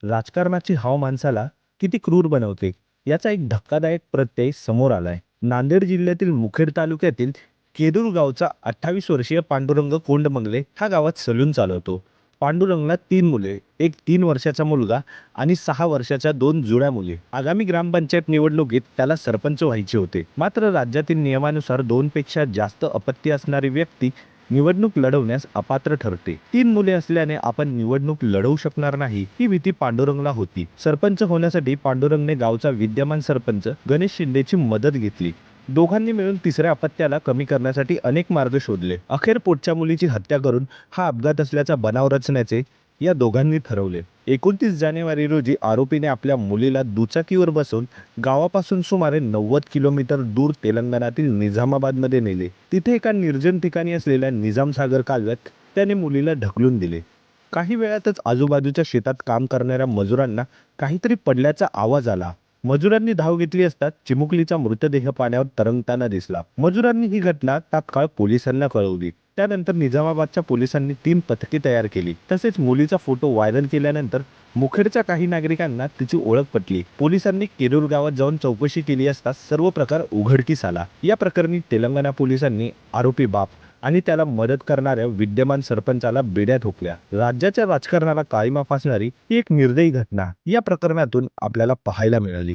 राजकारणाची हाव माणसाला किती क्रूर बनवते याचा एक धक्कादायक प्रत्यय समोर आलाय. नांदेड जिल्ह्यातील मुखेड तालुक्यातील केरूर गावचा 28 वर्षीय पांडुरंग कोंडमंगले हा गावात सलून चालवतो. पांडुरंगला 3 मुले, एक 3 वर्षाचा मुलगा आणि 6 वर्षाच्या 2 जुळ्या मुली. आगामी ग्रामपंचायत निवडणुकीत त्याला सरपंच व्हायचे होते. मात्र राज्यातील नियमानुसार 2 पेक्षा जास्त अपत्य असणारी व्यक्ती निवडणूक लढवण्यास अपात्र ठरते. 3 मुले असल्याने आपण निवडणूक लढवू शकणार नाही ही भीती पांडुरंगला होती. सरपंच होण्यासाठी पांडुरंगने गावचा विद्यमान सरपंच गणेश शिंदेची मदत घेतली. दोघांनी मिळून तिसऱ्या अपत्याला कमी करण्यासाठी अनेक मार्ग शोधले. अखेर पोटच्या मुलीची हत्या करून हा अपघात असल्याचा बनाव रचण्याचे या दोघांनी ठरवले. 29 जानेवारी रोजी आरोपीने आपल्या मुलीला दुचाकीवर बसवून गावापासून सुमारे 90 किलोमीटर दूर तेलंगणातील निझामाबादमध्ये नेले. तिथे एका निर्जन ठिकाणी असलेल्या निजामसागर कालव्यात त्याने मुलीला ढकलून दिले. काही वेळातच आजूबाजूच्या शेतात काम करणाऱ्या मजुरांना काहीतरी पडल्याचा आवाज आला. मजुरांनी धाव घेतली असता चिमुकलीचा मृतदेह पाण्यावर तरंगताना दिसला. मजुरांनी ही घटना तात्काळ पोलिसांना कळवली. त्यानंतर निजामाबादच्या पोलिसांनी 3 पथके तयार केली. तसेच मुलीचा फोटो व्हायरल केल्यानंतर मुखेडच्या काही नागरिकांना तिची ओळख पटली. पोलिसांनी केरूर गावात जाऊन चौकशी केली असता सर्व प्रकार उघडकीस आला. या प्रकरणी तेलंगणा पोलिसांनी आरोपी बाप आणि त्याला मदत करणाऱ्या विद्यमान सरपंचाला बेड्या ठोकल्या. राज्याच्या राजकारणाला काळिमा फासणारी ही एक निर्दयी घटना या प्रकरणातून आपल्याला पाहायला मिळाली.